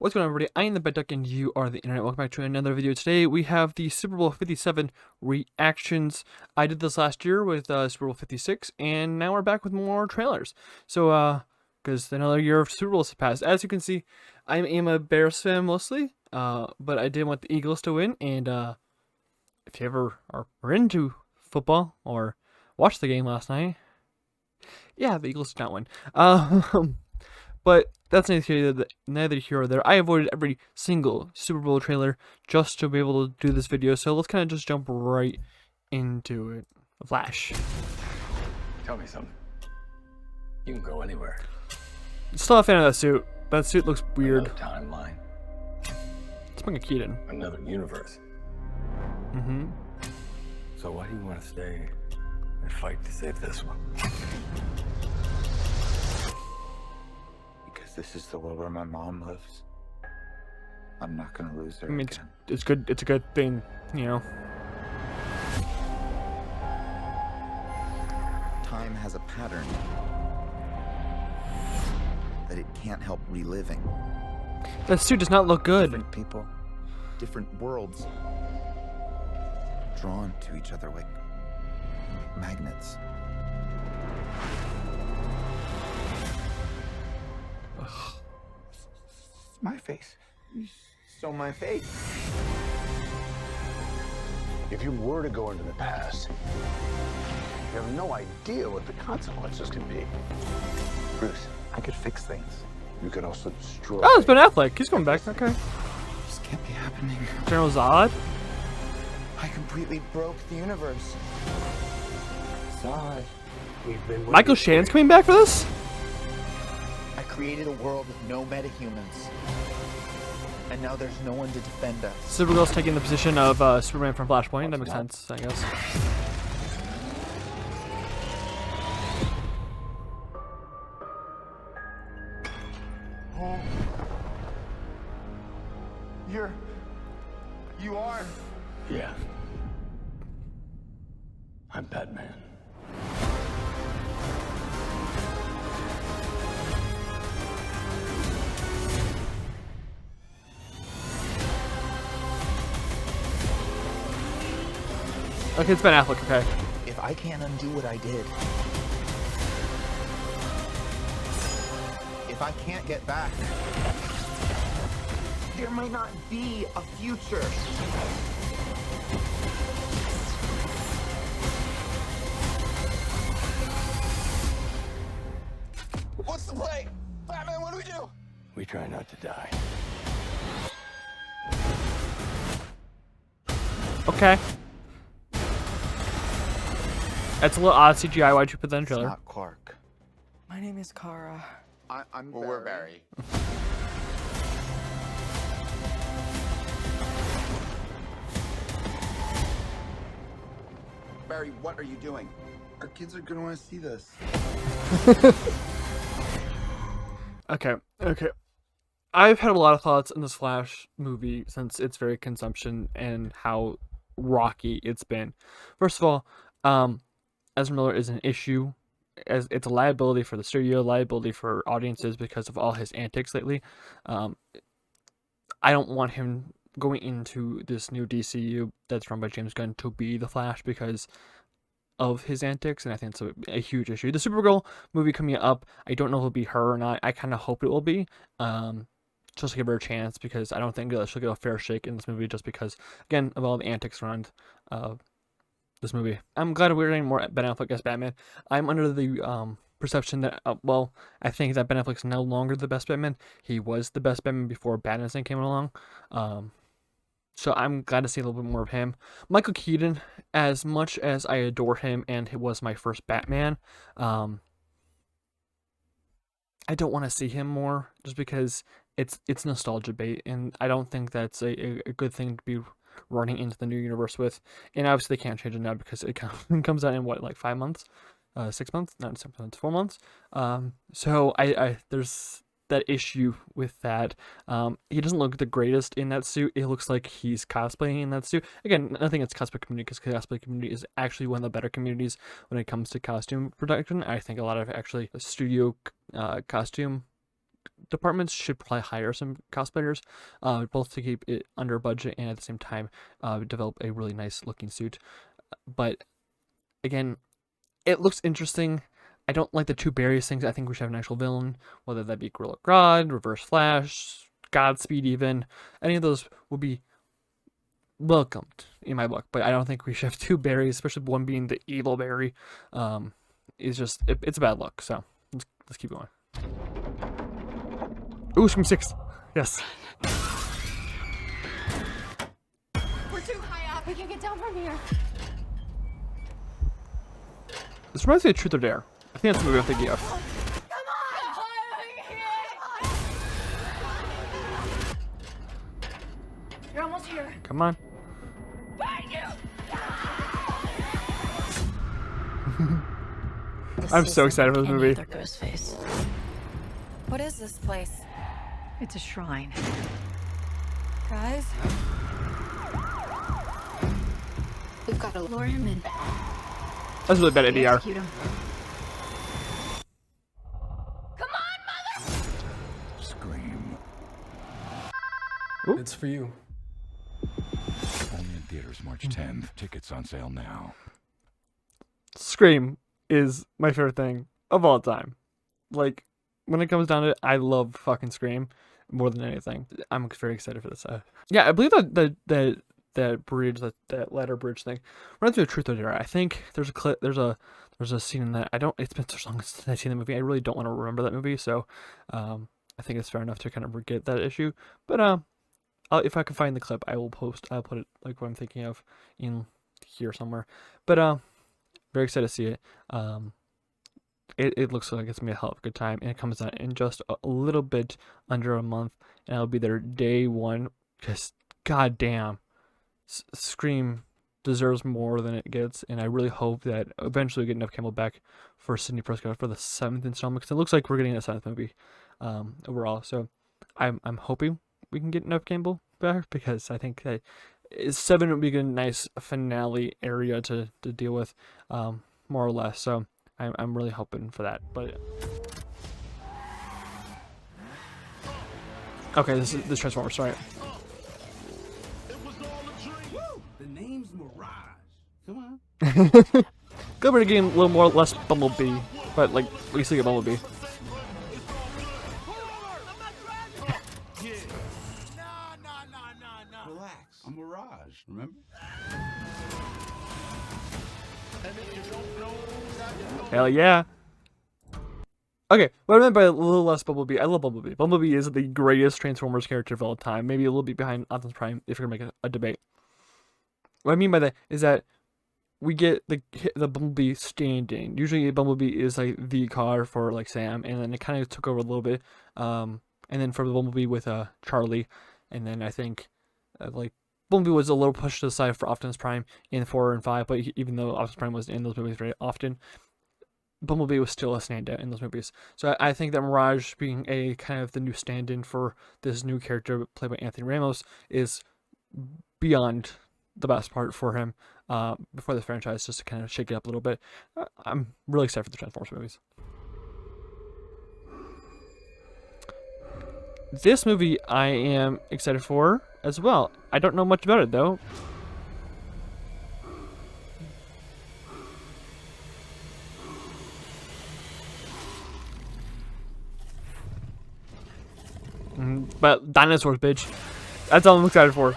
What's going on, everybody? I am the Duck, and you are the internet. Welcome back to another video. Today we have the Super Bowl 57 reactions. I did this last year with Super Bowl 56, and now we're back with more trailers. So, because another year of Super Bowls has passed. As you can see, I am a Bears fan mostly, but I did want the Eagles to win. And if you ever are into football or watched the game last night, yeah, the Eagles did not win. But that's neither here nor there. I avoided every single Super Bowl trailer just to be able to do this video. So let's kind of just jump right into it. Flash. Tell me something. You can go anywhere. Still not a fan of that suit. That suit looks weird. Another timeline. It's Michael Keaton. Another universe. Mm-hmm. So why do you want to stay and fight to save this one? Because this is the world where my mom lives. I'm not gonna lose her I mean, again. it's good. It's a good thing, you know. Time has a pattern that it can't help reliving. That suit does not look good. Different people, different worlds, drawn to each other like magnets. My face. You stole my face. If you were to go into the past, you have no idea what the consequences can be. Bruce, I could fix things. You could also destroy. Oh, it's Ben Affleck. He's coming back. Okay. This can't be happening. General Zod. I completely broke the universe. Zod, we've been Michael Shannon's coming back for this? I created a world with no metahumans. And now there's no one to defend us. Supergirl's taking the position of Superman from Flashpoint. That makes sense, I guess. Oh. You are? Yeah. I'm Batman. Okay, it's Ben Affleck, okay. If I can't undo what I did, if I can't get back, there might not be a future. What's the play? Batman, what do we do? We try not to die. Okay. That's a little odd CGI. Why'd you put that in the It's trailer? not Clark. My name is Kara. I'm Well, we're Barry. Barry, what are you doing? Our kids are gonna want to see this. Okay, okay. I've had a lot of thoughts in this Flash movie since its very consumption and how rocky it's been. First of all, Ezra Miller is an issue, as it's a liability for the studio, liability for audiences because of all his antics lately. I don't want him going into this new DCU that's run by James Gunn to be the Flash because of his antics, and I think it's a huge issue. The Supergirl movie coming up, I don't know if it'll be her or not. I kind of hope it will be, just to give her a chance, because I don't think she'll get a fair shake in this movie just because, again, of all the antics around this movie. I'm glad we're getting more Ben Affleck as Batman. I'm under the perception that, well, I think that Ben Affleck's no longer the best Batman. He was the best Batman before Batman came along. So I'm glad to see a little bit more of him. Michael Keaton, as much as I adore him and he was my first Batman, I don't want to see him more just because it's nostalgia bait, and I don't think that's a good thing to be running into the new universe with. And obviously they can't change it now because it comes out in what, like 5 months? 6 months? Not 6 months, 4 months. So I there's that issue with that. He doesn't look the greatest in that suit. It looks like he's cosplaying in that suit. Again, nothing against cosplay community, because cosplay community is actually one of the better communities when it comes to costume production. I think a lot of actually studio costume departments should probably hire some cosplayers, both to keep it under budget and at the same time develop a really nice looking suit. But again, it looks interesting. I don't like the two Barrys things. I think we should have an actual villain, whether that be Gorilla Grodd, Reverse Flash, Godspeed even. Any of those would be welcomed in my book, but I don't think we should have two Barrys, especially one being the evil Barry. It's just, it's a bad look, so let's keep going. Ooh, Scream 6. Yes. We're too high up. We can't get down from here. This reminds me of Truth or Dare. I think that's the movie I'm thinking of. Come on! You're almost here. Come on. Find you! I'm so excited for this movie. Ghost face. What is this place? It's a shrine. Guys? We've got to lure him in. That's really bad ADR. Execute him. Come on, mother! Scream. It's for you. Only in theaters March 10th. Tickets on sale now. Scream is my favorite thing of all time. Like, when it comes down to it, I love fucking Scream more than anything. I'm very excited for this. Yeah, I believe that bridge, that ladder bridge thing, runs through Truth or Dare. I think there's a clip, there's a scene in that. It's been so long since I've seen the movie. I really don't want to remember that movie, so I think it's fair enough to kind of forget that issue. But if I can find the clip, I'll put it like what I'm thinking of in here somewhere. But very excited to see it. It looks like it's gonna be a hell of a good time, and it comes out in just a little bit under a month, and I'll be there day one. Because goddamn, Scream deserves more than it gets, and I really hope that eventually we get Nev Campbell back for Sidney Prescott for the 7th installment. Because it looks like we're getting a 7th movie overall. So I'm hoping we can get Nev Campbell back, because I think that 7 would be a nice finale area to deal with, more or less. So I'm really hoping for that. But okay, this Transformers, right? The name's Mirage. Come on. Good bit of getting a little more less Bumblebee, but like we still get Bumblebee. Relax. I'm Mirage, remember? Hell yeah. Okay, what I meant by a little less Bumblebee, I love Bumblebee. Bumblebee is the greatest Transformers character of all time. Maybe a little bit behind Optimus Prime if you're gonna make a debate. What I mean by that is that we get the Bumblebee stand-in. Usually Bumblebee is like the car for like Sam, and then it kind of took over a little bit. And then for the Bumblebee with Charlie, and then I think like Bumblebee was a little pushed to the side for Optimus Prime in 4 and 5. But even though Optimus Prime was in those movies very often, Bumblebee was still a standout in those movies. So I think that Mirage being a kind of the new stand-in for this new character played by Anthony Ramos is beyond the best part for him before the franchise, just to kind of shake it up a little bit. I'm really excited for the Transformers movies. This movie I am excited for as well. I don't know much about it though. But dinosaurs, bitch. That's all I'm excited for.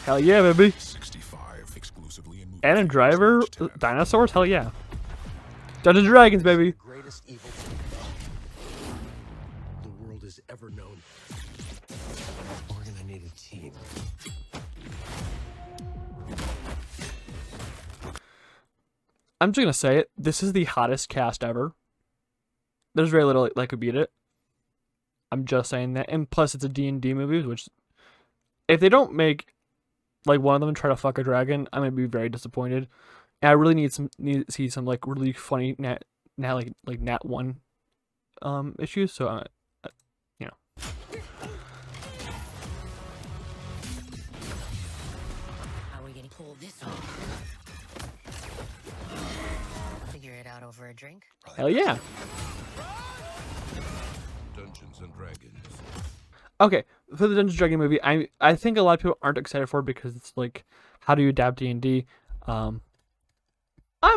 Hell yeah, baby. 65 exclusively in Adam Driver, dinosaurs? Hell yeah. Dungeons and Dragons, baby. Greatest evil the world has ever known. We're gonna need a team. I'm just gonna say it. This is the hottest cast ever. There's very little that could beat it. I'm just saying that. And plus, it's a D&D movie, which if they don't make like one of them try to fuck a dragon, I'm gonna be very disappointed. And I really need to see some like really funny Nat 1 issues. So you know. How are we gonna pull this off? Figure it out over a drink? Hell yeah. Dungeons and Dragons. Okay, for the Dungeons and Dragons movie, I think a lot of people aren't excited for it because it's like, how do you adapt D&D? I'm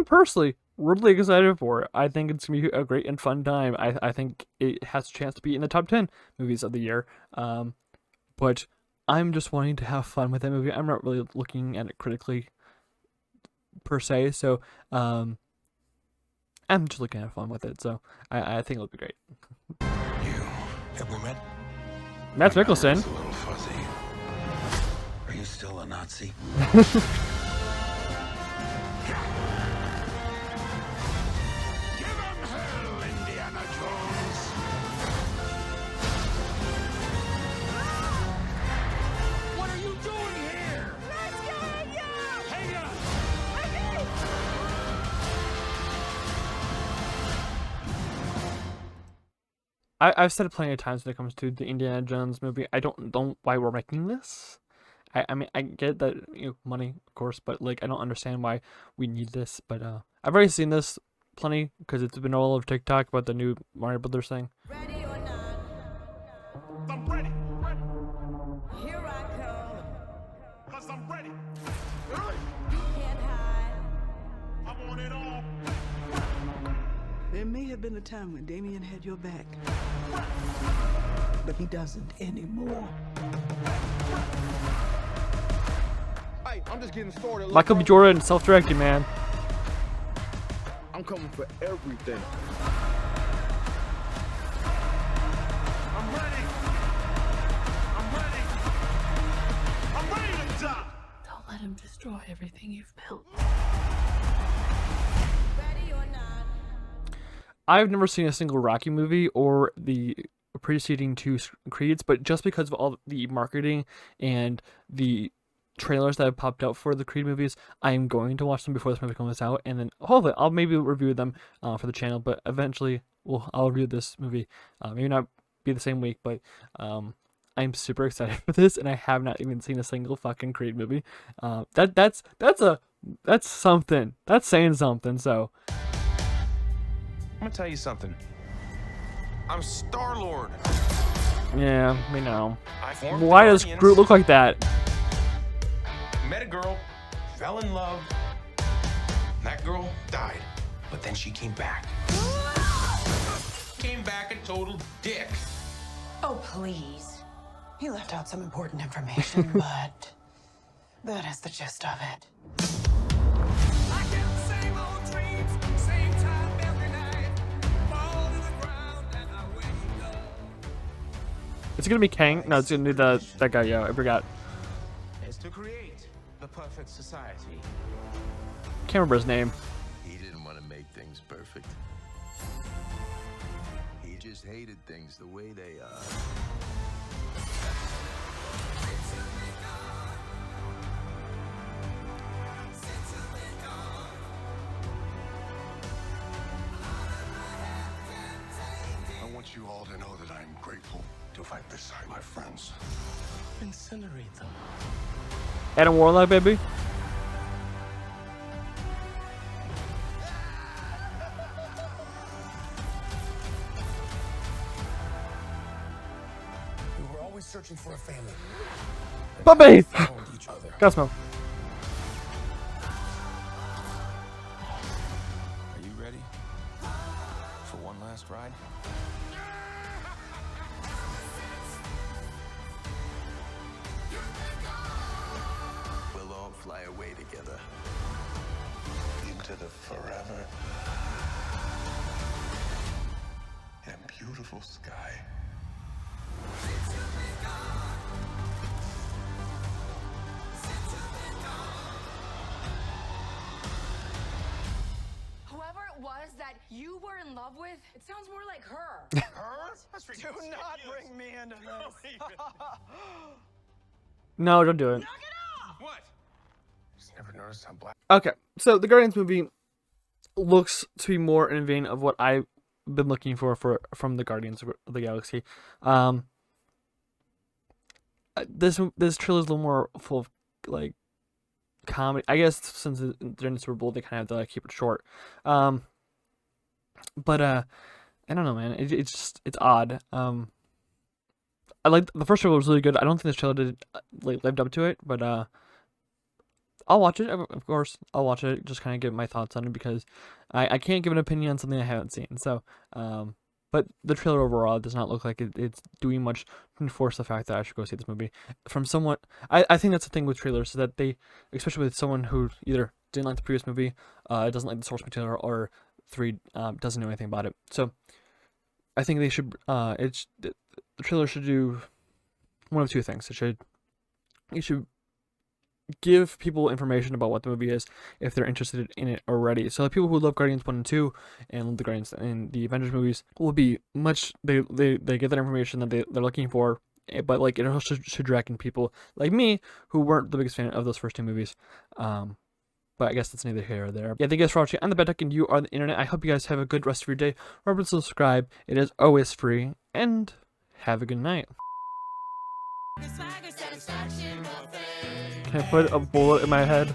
personally really excited for it. I think it's gonna be a great and fun time. I think it has a chance to be in the top 10 movies of the year. But I'm just wanting to have fun with that movie. I'm not really looking at it critically per se, so I'm just looking to have fun with it. So I think it'll be great. Have we met? Matt Mikkelsen. It's a little fuzzy. Are you still a Nazi? I've said it plenty of times when it comes to the Indiana Jones movie. I don't know why we're making this. I mean, I get that, money, of course, but like I don't understand why we need this. But I've already seen this plenty because it's been all over TikTok about the new Mario Brothers thing. Ready or not, I'm ready. here I come. Cause I'm ready. You can't hide. I want it all. There may have been a time when Damien had your back, but he doesn't anymore. Hey, I'm just getting started. Michael B. Jordan, self-directed, man. I'm coming for everything. I'm ready. I'm ready. I'm ready to die. Don't let him destroy everything you've built. Ready or not. I've never seen a single Rocky movie or the preceding two Creeds, but just because of all the marketing and the trailers that have popped out for the Creed movies, I'm going to watch them before this movie comes out, and then hopefully I'll maybe review them for the channel. But eventually, I'll review this movie. Maybe not be the same week, but I'm super excited for this, and I have not even seen a single fucking Creed movie. That's something. That's saying something. So. I'm gonna tell you something. I'm Star-Lord. Yeah, we know. I formed Why the does Guardians, Groot look like that? met a girl, fell in love. That girl died, but then she came back. Came back a total dick. Oh, please. He left out some important information, but that is the gist of it. I get the same old dreams, same time every night. Fall to the ground and I wake up. It's gonna be Kang. No, it's gonna be that guy. Yeah, I forgot. Is to create the perfect society. Can't remember his name. He didn't want to make things perfect. He just hated things the way they are. I want you all to know that I'm grateful to fight beside my friends. Incinerate them. Adam Warlock, baby. We were always searching for a family. Puppy. Found each other. Got smell. Are you ready for one last ride? We'll all fly away together. Into the forever. In a beautiful sky. Whoever it was that you were in love with, it sounds more like her. Her? That's ridiculous. Do not bring me into this. No, don't do it. What? Just never noticed how black. Okay, so the Guardians movie looks to be more in the vein of what I've been looking for from the Guardians of the Galaxy. This trailer is a little more full of like comedy. I guess since during the Super Bowl they kind of have to like, keep it short. But I don't know, man. It's just it's odd. I like the first trailer was really good. I don't think this trailer did lived up to it, but I'll watch it. Of course, I'll watch it. Just kind of give my thoughts on it because I can't give an opinion on something I haven't seen. So, but the trailer overall does not look like it's doing much to enforce the fact that I should go see this movie. From someone, I think that's the thing with trailers, so that they, especially with someone who either didn't like the previous movie, doesn't like the source material, or three, doesn't know anything about it. So, I think they should, the trailer should do one of two things. It should give people information about what the movie is if they're interested in it already. So the people who love Guardians 1 and 2 and the Guardians and the Avengers movies will be much, they get that information that they're looking for, but like it also should drag in people like me who weren't the biggest fan of those first two movies. But I guess that's neither here or there. Yeah, thank you guys for watching. I'm the Bad Duck and you are the internet. I hope you guys have a good rest of your day. Remember to subscribe. It is always free. And have a good night. Can I put a bullet in my head?